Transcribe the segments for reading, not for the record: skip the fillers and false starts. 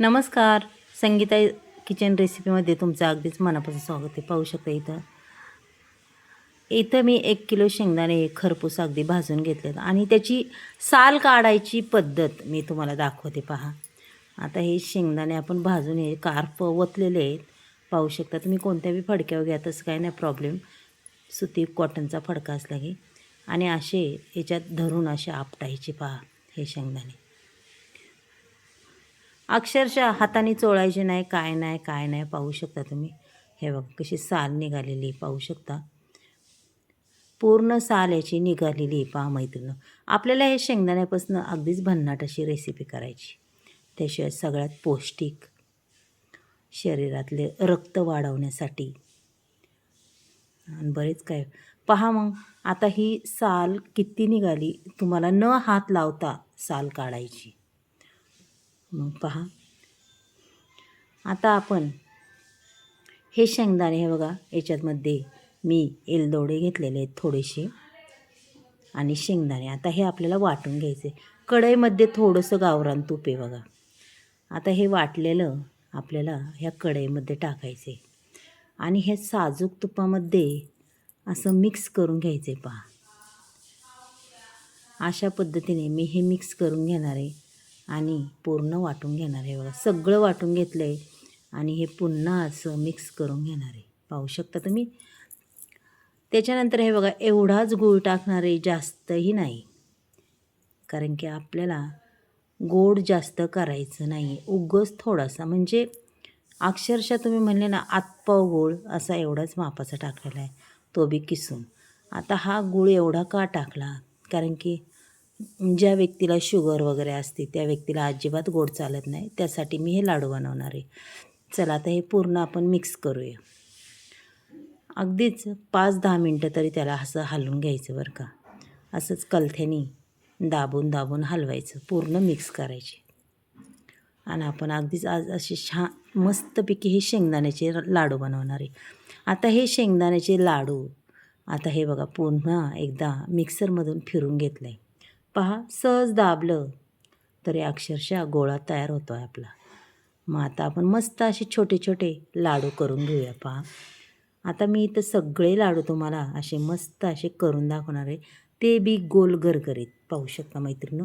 नमस्कार. संगीता किचन रेसिपीमध्ये तुमचं अगदीच मनापासून स्वागत आहे. पाहू शकता इथं मी 1 किलो शेंगदाणे खरपूस अगदी भाजून घेतलेत आणि त्याची साल काढायची पद्धत मी तुम्हाला दाखवते. पहा, आता हे शेंगदाणे आपण भाजून हे कार्प ओतलेले आहेत. पाहू शकता तुम्ही. कोणत्याही फडक्यावर घ्या, तसं काही नाही प्रॉब्लेम. सुती कॉटनचा फडका असला की. आणि असे याच्यात धरून असे आपटायचे. पहा, हे शेंगदाणे अक्षरशः हाताने चोळायचे नाही, काय नाही. पाहू शकता तुम्ही. हे बघा कशी साल निघालेली पाहू शकता. पूर्ण साल याची निघालेली पहा मैत्रिणी. आपल्याला हे शेंगदाण्यापासून अगदीच भन्नाट अशी रेसिपी करायची. त्याशिवाय सगळ्यात पौष्टिक, शरीरातले रक्त वाढवण्यासाठी आणि बरेच काय. पहा मग आता ही साल किती निघाली. तुम्हाला न हात लावता साल काढायची. मग पहा, आता आपण हे शेंगदाणे हे बघा, याच्यामध्ये मी एलदोडे घेतलेले आहेत थोडेसे आणि शेंगदाणे. आता हे आपल्याला वाटून घ्यायचे. कढईमध्ये थोडंसं गावरान तूप आहे बघा. आता हे वाटलेलं आपल्याला ह्या कढईमध्ये टाकायचे आणि हे साजूक तुपामध्ये असं मिक्स करून घ्यायचे. पहा, अशा पद्धतीने मी हे मिक्स करून घेणार आहे आणि पूर्ण वाटून घेणार आहे बघा. सगळं वाटून घेतलं आहे आणि हे पुन्हा असं मिक्स करून घेणार आहे. पाहू शकता तुम्ही. त्याच्यानंतर हे बघा, एवढाच गूळ टाकणार आहे, जास्तही नाही. कारण की आपल्याला गोड जास्त करायचं नाही, उगाच थोडासा. म्हणजे अक्षरशः तुम्ही म्हणले ना, आतपाव गोळ असा एवढाच मापाचा टाकलेला आहे, तो बी किसून. आता हा गूळ एवढा का टाकला, कारण की ज्या व्यक्तीला शुगर वगैरे असते त्या व्यक्तीला अजिबात गोड चालत नाही. त्यासाठी मी हे लाडू बनवणार आहे. चला आता हे पूर्ण आपण मिक्स करूया. अगदीच 5-10 मिनटं तरी त्याला असं हलवून घ्यायचं बरं का. असंच कलथ्यानी दाबून हलवायचं, पूर्ण मिक्स करायचे. आणि आपण अगदीच आज असे छान मस्तपैकी हे शेंगदाण्याचे लाडू बनवणार आहे. आता हे शेंगदाण्याचे लाडू आता हे बघा पुन्हा एकदा मिक्सरमधून फिरून घेतलं आहे. पहा, सहज दाबलं तरी अक्षरशः गोळा तयार होतो आहे आपला. मग आता आपण मस्त असे छोटे छोटे लाडू करून घेऊया. पहा, आता मी इथं सगळे लाडू तुम्हाला असे मस्त असे करून दाखवणार आहे, ते बी गोल गरगरीत. पाहू शकता मैत्रिणी,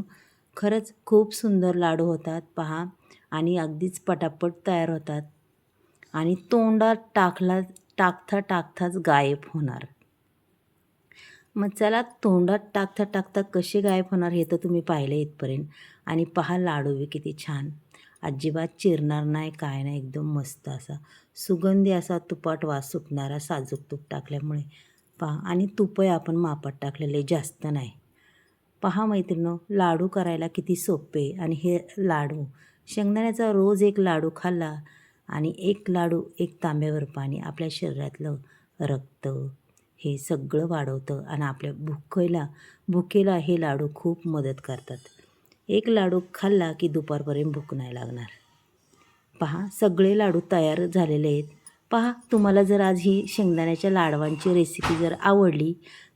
खरंच खूप सुंदर लाडू होतात. पहा, आणि अगदीच पटापट तयार होतात आणि तोंडात टाकताच गायब होणार. मग चला, तोंडात टाकता कसे गायब होणार हे तर तुम्ही पाहिलं इथपर्यंत. आणि पहा, लाडू बी किती छान, अजिबात चिरणार नाही, काय नाही. एकदम मस्त असा सुगंधी असा तुपाट वास सुटणारा, साजूक तूप टाकल्यामुळे. पहा, आणि तुपही आपण मापात टाकलेले, जास्त नाही. पहा मैत्रिणींनो, लाडू करायला किती सोपे. आणि हे लाडू शेंगदाण्याचा रोज एक लाडू खाल्ला आणि एक लाडू 1 तांब्यावर पाणी आपल्या शरीरातलं रक्त हे सगळं वाढवतं आणि आपल्या भुकेला हे लाडू खूप मदत करतात. एक लाडू खाल्ला की दुपारपर्यंत भूक नाही लागणार. पहा, सगळे लाडू तयार झालेले आहेत. पहा, तुम्हाला जर आज ही शेंगदाण्याच्या लाडवांची रेसिपी जर आवडली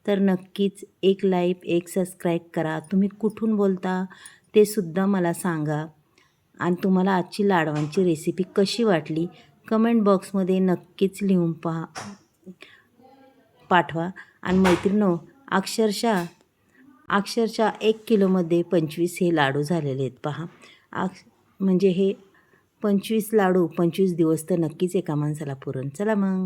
तर नक्कीच एक लाईक, एक सबस्क्राईब करा. तुम्ही कुठून बोलता ते सुद्धा मला सांगा. आणि तुम्हाला आजची लाडवांची रेसिपी कशी वाटली कमेंट बॉक्समध्ये नक्कीच लिहून पाठवा. आणि मैत्रिणींनो, अक्षरशः 1 किलोमध्ये 25 हे लाडू झालेले आहेत. पहा, म्हणजे हे 25 लाडू 25 दिवस तर नक्कीच एका माणसाला पुरण. चला मग.